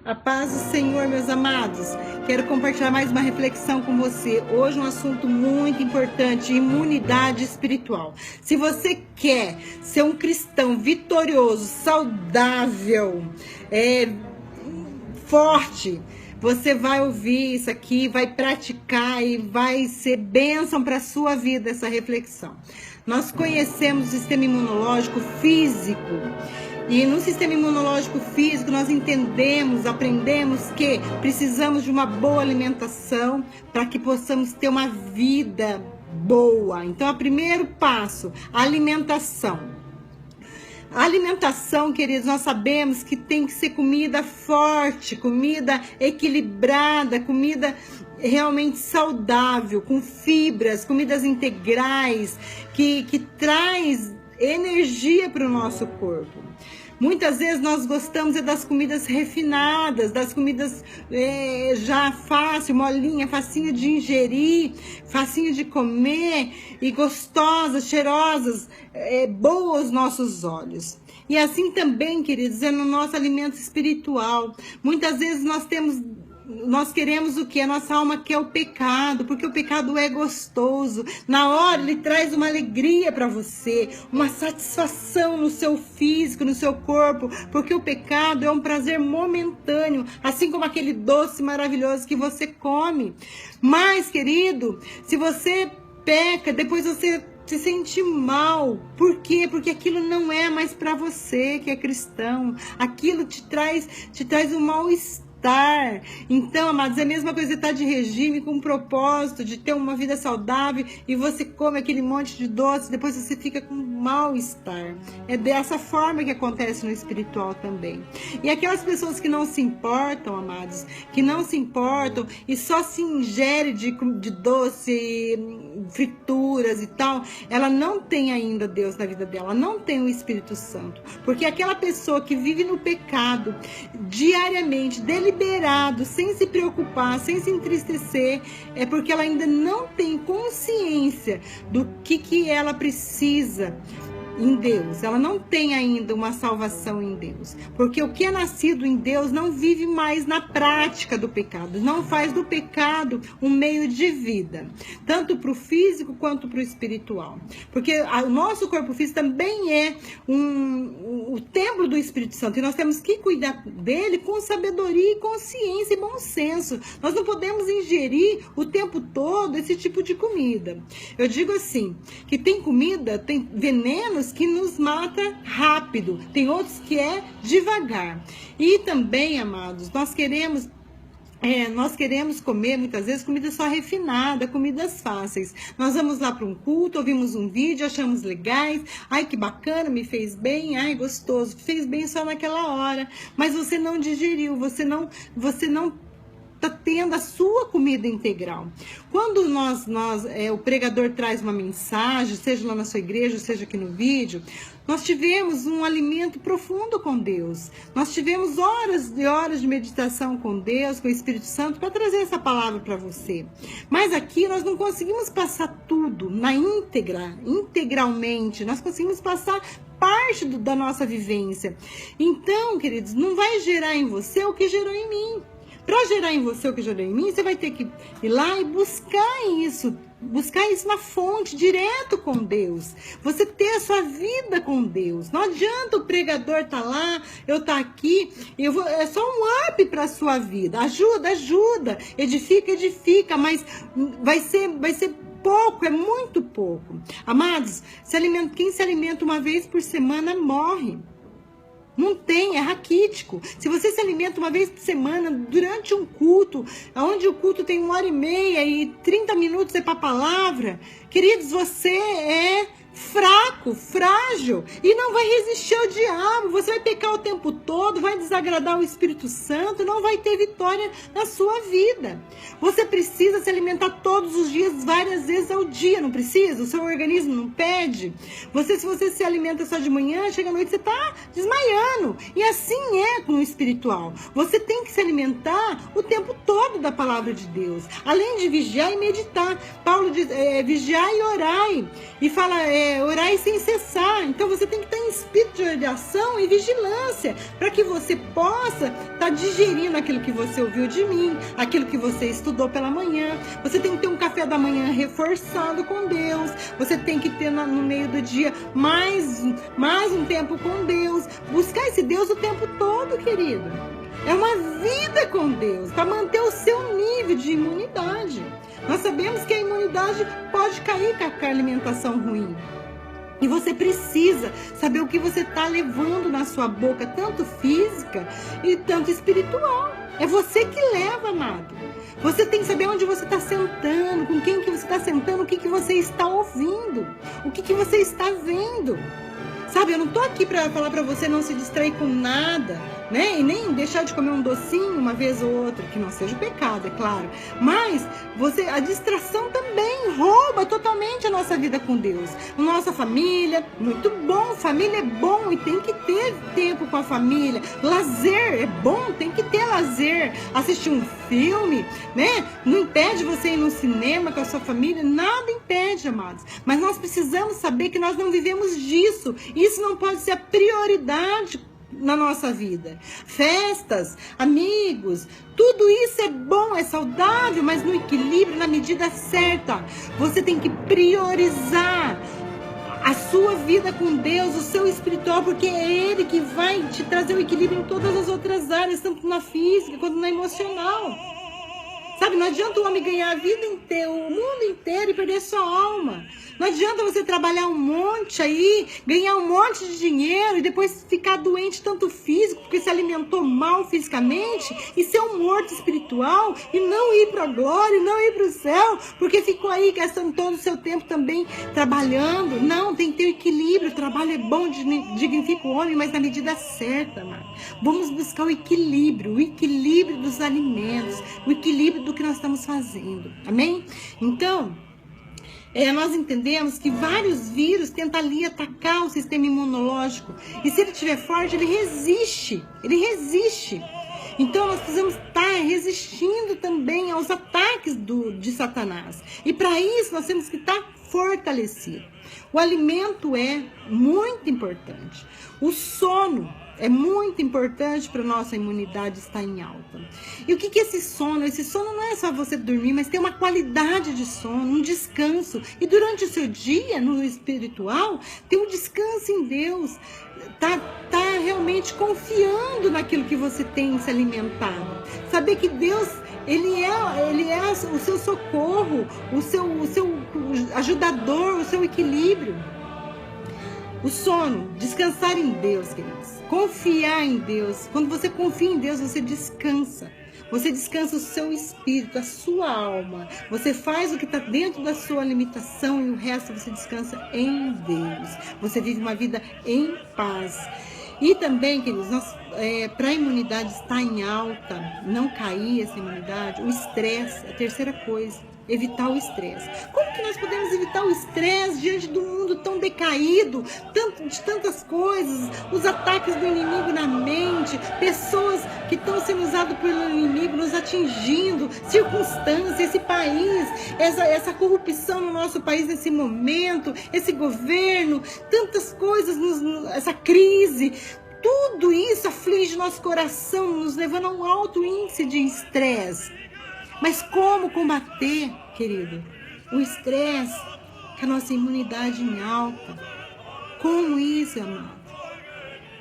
A paz do Senhor, meus amados. Quero compartilhar mais uma reflexão com você. Hoje um assunto muito importante, imunidade espiritual. Se você quer ser um cristão vitorioso, saudável, forte, você vai ouvir isso aqui, vai praticar e vai ser bênção para a sua vida essa reflexão. Nós conhecemos o sistema imunológico físico. E no sistema imunológico físico nós entendemos, aprendemos que precisamos de uma boa alimentação para que possamos ter uma vida boa. Então, o primeiro passo, alimentação. A alimentação, queridos, nós sabemos que tem que ser comida forte, comida equilibrada, comida realmente saudável, com fibras, comidas integrais, que traz energia para o nosso corpo. Muitas vezes nós gostamos das comidas refinadas, das comidas já fácil, molinha, facinho de ingerir, facinho de comer e gostosas, cheirosas, boas aos nossos olhos. E assim também, queridos, é no nosso alimento espiritual. Muitas vezes nós queremos o que? A nossa alma quer o pecado, porque o pecado é gostoso. Na hora ele traz uma alegria para você, uma satisfação no seu físico, no seu corpo, porque o pecado é um prazer momentâneo, assim como aquele doce maravilhoso que você come. Mas, querido, se você peca, depois você se sente mal. Por quê? Porque aquilo não é mais para você que é cristão. Aquilo te traz um mal-estar. Então, amados, é a mesma coisa, você está de regime com o propósito de ter uma vida saudável e você come aquele monte de doce, depois você fica com mal-estar. É dessa forma que acontece no espiritual também. E aquelas pessoas que não se importam, amados, que não se importam e só se ingere de doce, frituras e tal, ela não tem ainda Deus na vida dela, não tem o Espírito Santo. Porque aquela pessoa que vive no pecado diariamente, deliberado, sem se preocupar, sem se entristecer, é porque ela ainda não tem consciência do que ela precisa em Deus. Ela não tem ainda uma salvação em Deus, porque o que é nascido em Deus não vive mais na prática do pecado, não faz do pecado um meio de vida, tanto para o físico quanto para o espiritual, porque o nosso corpo físico também é o templo do Espírito Santo, e nós temos que cuidar dele com sabedoria e consciência e bom senso. Nós não podemos ingerir o tempo todo esse tipo de comida. Eu digo assim, que tem comida, tem venenos que nos mata rápido, tem outros que é devagar. E também, amados, nós queremos comer muitas vezes comida só refinada, comidas fáceis. Nós vamos lá para um culto, ouvimos um vídeo, achamos legais, ai que bacana, me fez bem, ai gostoso, fez bem só naquela hora, mas você não digeriu, você não está tendo a sua comida integral. Quando o pregador traz uma mensagem, seja lá na sua igreja, seja aqui no vídeo, nós tivemos um alimento profundo com Deus. Nós tivemos horas e horas de meditação com Deus, com o Espírito Santo, para trazer essa palavra para você. Mas aqui nós não conseguimos passar tudo na íntegra, integralmente. Nós conseguimos passar parte da nossa vivência. Então, queridos, não vai gerar em você o que gerou em mim. Para gerar em você o que gerou em mim, você vai ter que ir lá e buscar isso na fonte, direto com Deus. Você ter a sua vida com Deus. Não adianta o pregador estar lá, eu estar aqui, é só um up para a sua vida. Ajuda, edifica, mas vai ser pouco, é muito pouco. Amados, quem se alimenta uma vez por semana morre. Não tem, é raquítico. Se você se alimenta uma vez por semana, durante um culto, onde o culto tem 1h30 e 30 minutos é para a palavra, queridos, você é fraco, frágil e não vai resistir ao diabo. Você vai pecar o tempo todo, vai desagradar o Espírito Santo, não vai ter vitória na sua vida. Você precisa se alimentar todos os dias, várias vezes ao dia, não precisa? O seu organismo não pede? Se você se alimenta só de manhã, chega à noite você está desmaiando. E assim é com o espiritual. Você tem que se alimentar o tempo todo da palavra de Deus, além de vigiar e meditar. Paulo diz, vigiar e orai. E fala, orai sem cessar. Então você tem que estar em espírito de oração e vigilância, para que você possa estar digerindo aquilo que você ouviu de mim, aquilo que você estudou pela manhã. Você tem que ter um café da manhã reforçado com Deus. Você tem que ter no meio do dia mais um tempo com Deus. Buscar esse Deus o tempo todo, querido. É uma vida com Deus, para manter o seu nível de imunidade. Nós sabemos que a imunidade pode cair com a alimentação ruim. E você precisa saber o que você está levando na sua boca, tanto física e tanto espiritual. É você que leva, amado. Você tem que saber onde você está sentando, com quem que você está sentando, o que você está ouvindo, o que você está vendo. Sabe, eu não tô aqui para falar para você não se distrair com nada, né? E nem deixar de comer um docinho uma vez ou outra, que não seja pecado, é claro. Mas a distração também rouba totalmente a nossa vida com Deus. Nossa família, muito bom, família é bom e tem que ter tempo com a família. Lazer é bom, tem que ter lazer. Assistir um filme, né? Não impede você ir no cinema com a sua família, nada impede, amados. Mas nós precisamos saber que nós não vivemos disso. Isso não pode ser a prioridade na nossa vida. Festas, amigos, tudo isso é bom, é saudável, mas no equilíbrio, na medida certa. Você tem que priorizar a sua vida com Deus, o seu espiritual, porque é Ele que vai te trazer o equilíbrio em todas as outras áreas, tanto na física quanto na emocional. Sabe, não adianta o homem ganhar a vida inteira, o mundo inteiro e perder sua alma. Não adianta você trabalhar um monte aí, ganhar um monte de dinheiro e depois ficar doente tanto físico, porque se alimentou mal fisicamente, e ser um morto espiritual e não ir para a glória, não ir para o céu, porque ficou aí gastando todo o seu tempo também trabalhando. Não, tem que ter equilíbrio. O trabalho é bom, dignifica o homem, mas na medida certa, mano. Vamos buscar o equilíbrio dos alimentos, o equilíbrio do que nós estamos fazendo. Amém? Então, nós entendemos que vários vírus tentam ali atacar o sistema imunológico. E se ele estiver forte, ele resiste. Ele resiste. Então nós precisamos estar resistindo também aos ataques de Satanás. E para isso nós temos que estar fortalecidos. O alimento é muito importante. O sono é muito importante para a nossa imunidade estar em alta. E o que é esse sono? Esse sono não é só você dormir, mas ter uma qualidade de sono, um descanso. E durante o seu dia, no espiritual, ter um descanso em Deus. Tá realmente confiando naquilo que você tem se alimentado. Saber que Deus, Ele é o seu socorro, o seu ajudador, o seu equilíbrio. O sono, descansar em Deus, queridos. Confiar em Deus. Quando você confia em Deus, você descansa. Você descansa o seu espírito, a sua alma. Você faz o que está dentro da sua limitação e o resto você descansa em Deus. Você vive uma vida em paz. E também, queridos, para a imunidade estar em alta, não cair essa imunidade, o estresse, a terceira coisa, evitar o estresse. Como que nós podemos evitar o estresse diante do mundo tão decaído, de tantas coisas, os ataques do inimigo na mente, pessoas que estão sendo usadas pelo inimigo, nos atingindo, circunstâncias, esse país, essa corrupção no nosso país nesse momento, esse governo, tantas coisas, essa crise. Tudo isso aflige nosso coração, nos levando a um alto índice de estresse. Mas como combater, querido, o estresse com a nossa imunidade em alta? Como isso, amado?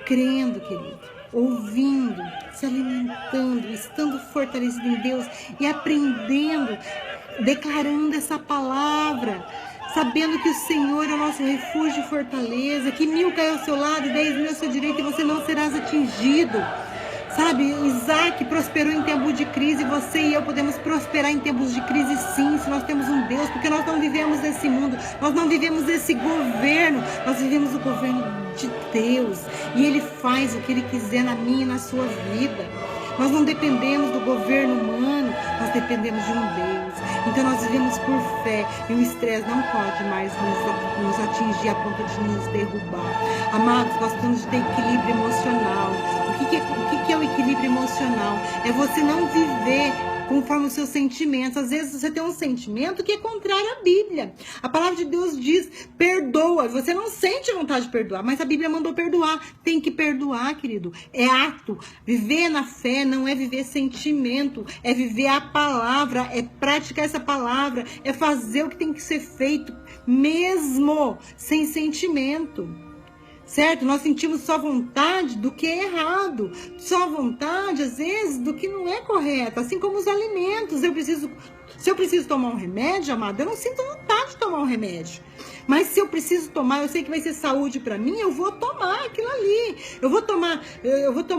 Crendo, querido, ouvindo, se alimentando, estando fortalecido em Deus e aprendendo, declarando essa palavra, sabendo que o Senhor é o nosso refúgio e fortaleza, que 1000 caem ao seu lado e 10.000 à sua direita e você não serás atingido. Sabe, Isaac prosperou em tempos de crise, você e eu podemos prosperar em tempos de crise sim, se nós temos um Deus, porque nós não vivemos nesse mundo, nós não vivemos nesse governo, nós vivemos o governo de Deus, e Ele faz o que Ele quiser na minha e na sua vida. Nós não dependemos do governo humano, nós dependemos de um Deus. Então nós vivemos por fé e o estresse não pode mais nos atingir a ponto de nos derrubar. Amados, nós temos de ter equilíbrio emocional. O que é o equilíbrio emocional? É você não viver conforme os seus sentimentos. Às vezes você tem um sentimento que é contrário à Bíblia. A palavra de Deus diz, perdoa. Você não sente vontade de perdoar, mas a Bíblia mandou perdoar. Tem que perdoar, querido. É ato. Viver na fé não é viver sentimento, é viver a palavra, é praticar essa palavra, é fazer o que tem que ser feito, mesmo sem sentimento. Certo? Nós sentimos só vontade do que é errado, só vontade, às vezes, do que não é correto, assim como os alimentos. Se eu preciso tomar um remédio, amado, eu não sinto vontade de tomar um remédio. Mas se eu preciso tomar, eu sei que vai ser saúde para mim, eu vou tomar aquilo ali. Eu vou tomar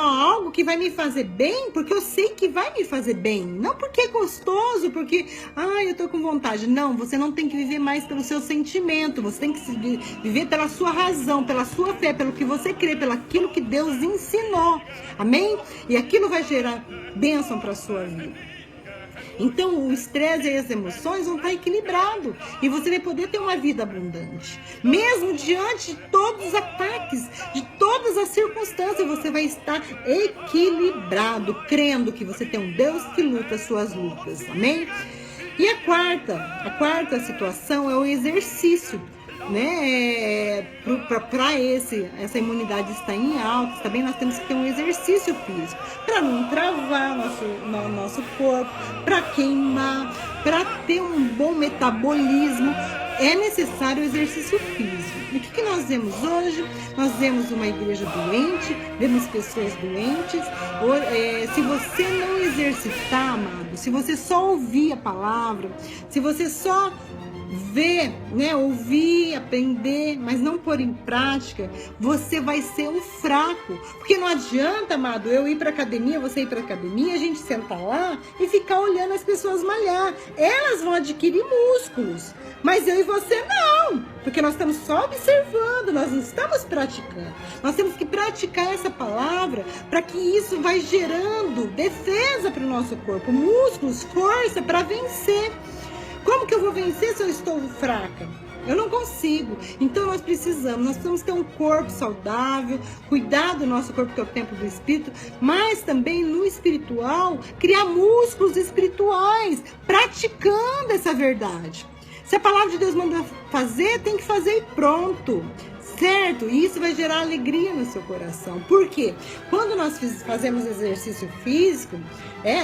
algo que vai me fazer bem, porque eu sei que vai me fazer bem. Não porque é gostoso, porque, eu tô com vontade. Não, você não tem que viver mais pelo seu sentimento. Você tem que viver pela sua razão, pela sua fé, pelo que você crê, pelo aquilo que Deus ensinou. Amém? E aquilo vai gerar bênção para a sua vida. Então, o estresse e as emoções vão estar equilibrados. E você vai poder ter uma vida abundante. Mesmo diante de todos os ataques, de todas as circunstâncias, você vai estar equilibrado, crendo que você tem um Deus que luta as suas lutas. Amém? E a quarta situação é o exercício. Né, para essa imunidade estar em alta, também nós temos que ter um exercício físico para não travar nosso corpo, para queimar, para ter um bom metabolismo. É necessário o exercício físico. E o que nós vemos hoje? Nós vemos uma igreja doente, vemos pessoas doentes. Se você não exercitar, amado, se você só ouvir a palavra, se você só ver, né, ouvir, aprender, mas não pôr em prática, você vai ser um fraco. Porque não adianta, amado, eu ir para academia, você ir para academia, a gente sentar lá e ficar olhando as pessoas malhar. Elas vão adquirir músculos, mas eu e você não, porque nós estamos só observando, nós não estamos praticando. Nós temos que praticar essa palavra para que isso vai gerando defesa para o nosso corpo, músculos, força para vencer. Como que eu vou vencer se eu estou fraca? Eu não consigo. Então nós precisamos ter um corpo saudável, cuidar do nosso corpo, que é o templo do Espírito, mas também no espiritual, criar músculos espirituais, praticando essa verdade. Se a palavra de Deus manda fazer, tem que fazer e pronto. Certo? E isso vai gerar alegria no seu coração. Por quê? Quando nós fazemos exercício físico,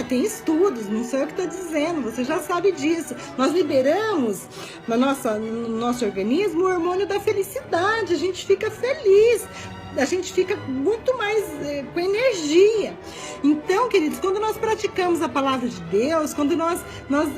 tem estudos, não sou eu que estou dizendo, você já sabe disso. Nós liberamos no nosso organismo o hormônio da felicidade, a gente fica feliz. A gente fica muito mais com energia. Então, queridos, quando nós praticamos a palavra de Deus, quando nós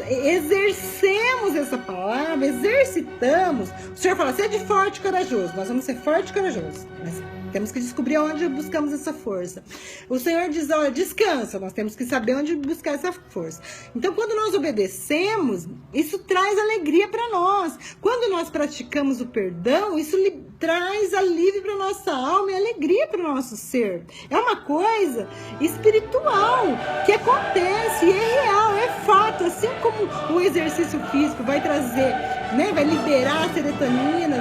exercemos essa palavra, exercitamos, o Senhor fala, seja forte e corajoso. Nós vamos ser forte e corajoso, mas temos que descobrir onde buscamos essa força. O Senhor diz, olha, descansa. Nós temos que saber onde buscar essa força. Então, quando nós obedecemos, isso traz alegria para nós. Quando nós praticamos o perdão, isso traz alívio para nossa alma e alegria para o nosso ser. É uma coisa espiritual que acontece, é real, é fato. Assim como o exercício físico vai trazer, né, vai liberar a serotonina,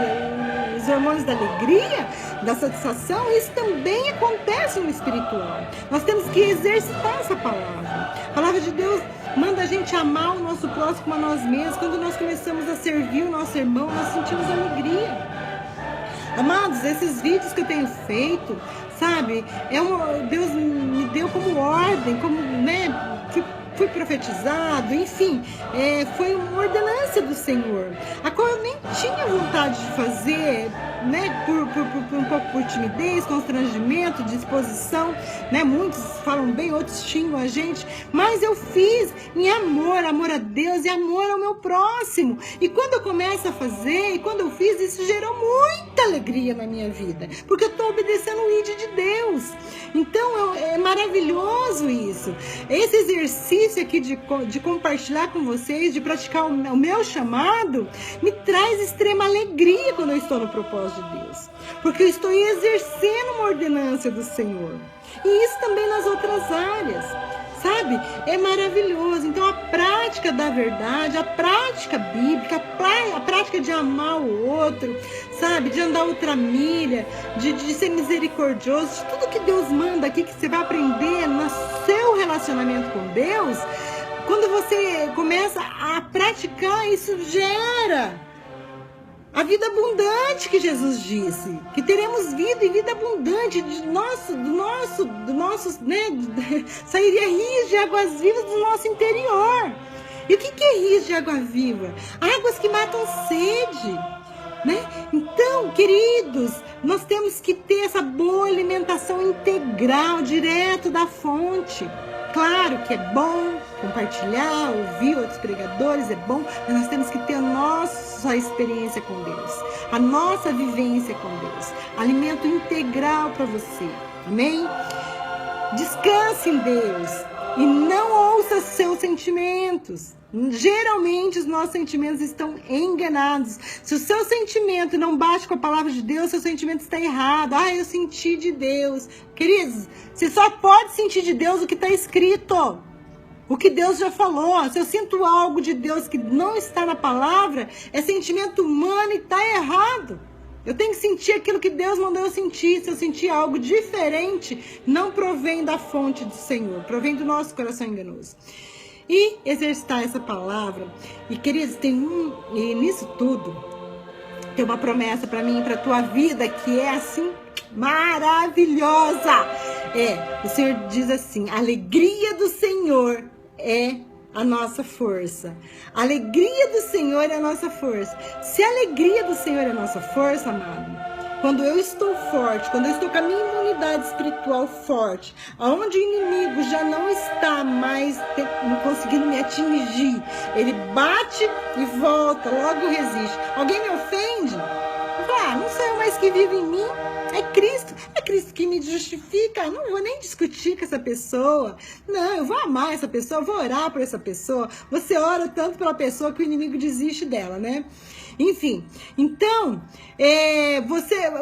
os hormônios da alegria, da satisfação, isso também acontece no espiritual. Nós temos que exercitar essa palavra. A palavra de Deus manda a gente amar o nosso próximo como a nós mesmos. Quando nós começamos a servir o nosso irmão, nós sentimos alegria. Amados, esses vídeos que eu tenho feito, sabe, Deus me deu como ordem, como, né, fui profetizado, enfim, foi uma ordenança do Senhor, a qual eu nem tinha vontade de fazer, né, por um pouco por timidez, constrangimento, disposição, né, muitos falam bem, outros xingam a gente, mas eu fiz em amor a Deus e amor ao meu próximo. E quando eu começo a fazer, e quando eu fiz, isso gerou muita alegria na minha vida, porque eu estou obedecendo o ID de Deus. Então é maravilhoso isso. Esse exercício aqui de compartilhar com vocês, de praticar o meu chamado, me traz extrema alegria quando eu estou no propósito de Deus, porque eu estou exercendo uma ordenança do Senhor. E isso também nas outras áreas, sabe? É maravilhoso. Então a prática da verdade, a prática bíblica, a prática de amar o outro, sabe? De andar outra milha, de ser misericordioso, de tudo que Deus manda aqui, que você vai aprender no seu relacionamento com Deus. Quando começa a praticar, isso gera a vida abundante que Jesus disse, que teremos vida e vida abundante do nosso, né? Sairia rios de águas vivas do nosso interior. E o que é rios de água viva? Águas que matam sede, né? Então, queridos, nós temos que ter essa boa alimentação integral, direto da fonte. Claro que é bom compartilhar, ouvir outros pregadores, é bom, mas nós temos que ter a nossa experiência com Deus, a nossa vivência com Deus, alimento integral para você, amém? Descanse em Deus e não ouça seus sentimentos. Geralmente os nossos sentimentos estão enganados. Se o seu sentimento não bate com a palavra de Deus, seu sentimento está errado. Eu senti de Deus. Queridos, você só pode sentir de Deus o que está escrito, o que Deus já falou. Se eu sinto algo de Deus que não está na palavra, é sentimento humano e está errado. Eu tenho que sentir aquilo que Deus mandou eu sentir. Se eu sentir algo diferente, não provém da fonte do Senhor, provém do nosso coração enganoso. E exercitar essa palavra. E, queridos, e nisso tudo, tem uma promessa para mim e para a tua vida que é assim, maravilhosa. O Senhor diz assim: a alegria do Senhor é a nossa força. A alegria do Senhor é a nossa força. Se a alegria do Senhor é a nossa força, amado, quando eu estou forte, quando eu estou com a minha imunidade espiritual forte, aonde o inimigo já não está mais conseguindo me atingir, ele bate e volta, logo resiste. Alguém me ofende? Eu falo, não sou eu mais que vivo em mim, é Cristo que me justifica. Eu não vou nem discutir com essa pessoa, não, eu vou amar essa pessoa, eu vou orar por essa pessoa. Você ora tanto pela pessoa que o inimigo desiste dela, né? Enfim, então,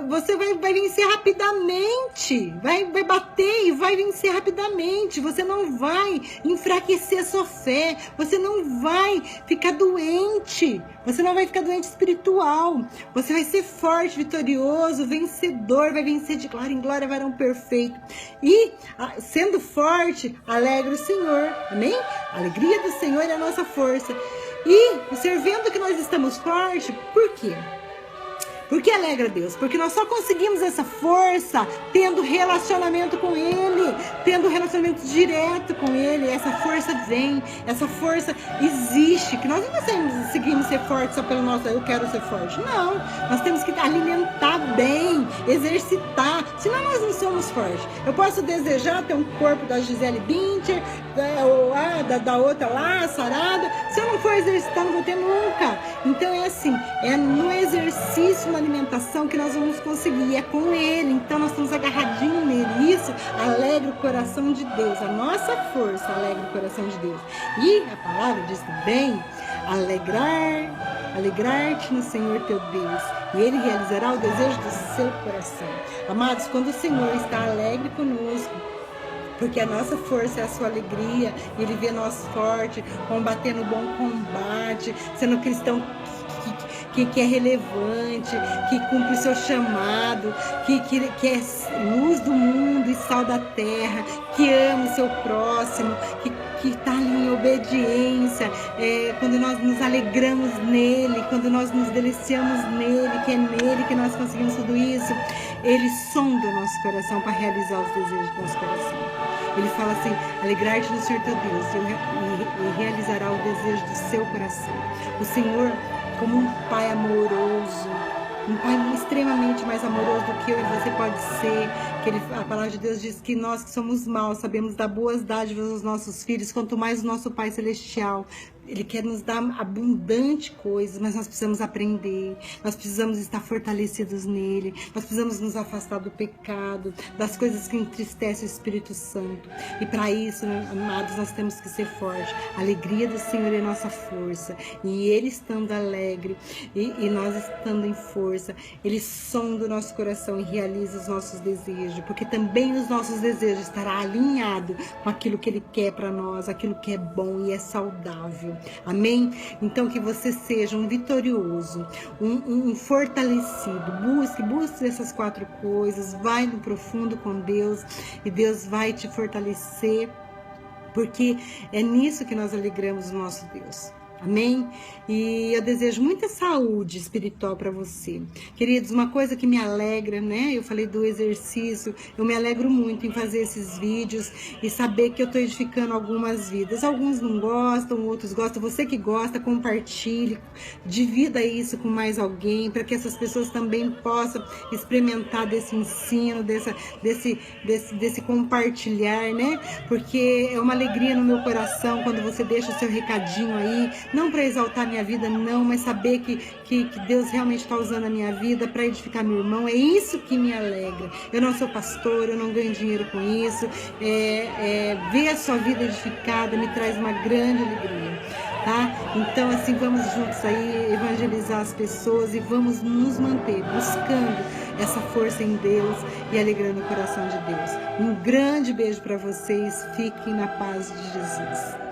você vai vencer rapidamente, vai bater e vai vencer rapidamente, você não vai enfraquecer a sua fé, você não vai ficar doente, você não vai ficar doente espiritual, você vai ser forte, vitorioso, vencedor, vai vencer de glória em glória, varão perfeito. E, sendo forte, alegre o Senhor, amém? A alegria do Senhor é a nossa força. E o Senhor vendo que nós estamos fortes, por quê? Porque alegra Deus, porque nós só conseguimos essa força tendo relacionamento com Ele, tendo relacionamento direto com Ele. Essa força vem, essa força existe, que nós não conseguimos ser fortes só pelo nosso, eu quero ser forte. Não, nós temos que alimentar bem, exercitar, senão nós não somos fortes. Eu posso desejar ter um corpo da Gisele Bündchen, ou da outra lá, sarada, se eu não for exercitar, não vou ter nunca. Então é assim, é no exercício, na alimentação que nós vamos conseguir, é com Ele. Então nós estamos agarradinhos nele. Isso alegra o coração de Deus, a nossa força alegra o coração de Deus. E a palavra diz também: alegrar-te no Senhor teu Deus, e Ele realizará o desejo do seu coração. Amados, quando o Senhor está alegre conosco, porque a nossa força é a sua alegria, Ele vê nós fortes, combatendo o bom combate, sendo cristão que é relevante, que cumpre o seu chamado, que é luz do mundo e sal da terra, que ama o seu próximo, que está ali em obediência, quando nós nos alegramos nele, quando nós nos deliciamos nele, que é nele que nós conseguimos tudo isso, Ele sonda o nosso coração para realizar os desejos do nosso coração. Ele fala assim: alegrar-te no Senhor teu Deus, e realizará o desejo do seu coração. O Senhor, como um pai amoroso, um pai extremamente mais amoroso do que eu e você pode ser, a palavra de Deus diz que nós que somos maus sabemos dar boas dádivas aos nossos filhos, quanto mais o nosso Pai Celestial. Ele quer nos dar abundante coisas, mas nós precisamos aprender, nós precisamos estar fortalecidos nele, nós precisamos nos afastar do pecado, das coisas que entristecem o Espírito Santo. E para isso, amados, nós temos que ser fortes. A alegria do Senhor é nossa força, e Ele estando alegre, e nós estando em força, Ele sonda o nosso coração e realiza os nossos desejos, porque também os nossos desejos estarão alinhados com aquilo que Ele quer para nós, aquilo que é bom e é saudável. Amém? Então que você seja um vitorioso, um fortalecido. Busque essas 4 coisas, vai no profundo com Deus, e Deus vai te fortalecer, porque é nisso que nós alegramos o nosso Deus. Amém? E eu desejo muita saúde espiritual para você. Queridos, uma coisa que me alegra, né? Eu falei do exercício, eu me alegro muito em fazer esses vídeos e saber que eu estou edificando algumas vidas. Alguns não gostam, outros gostam. Você que gosta, compartilhe, divida isso com mais alguém, para que essas pessoas também possam experimentar desse ensino, desse compartilhar, né? Porque é uma alegria no meu coração quando você deixa o seu recadinho aí, não para exaltar minha vida, não, mas saber que Deus realmente está usando a minha vida para edificar meu irmão. É isso que me alegra. Eu não sou pastor, eu não ganho dinheiro com isso. Ver a sua vida edificada me traz uma grande alegria, tá? Então, assim, vamos juntos aí evangelizar as pessoas e vamos nos manter buscando essa força em Deus e alegrando o coração de Deus. Um grande beijo para vocês. Fiquem na paz de Jesus.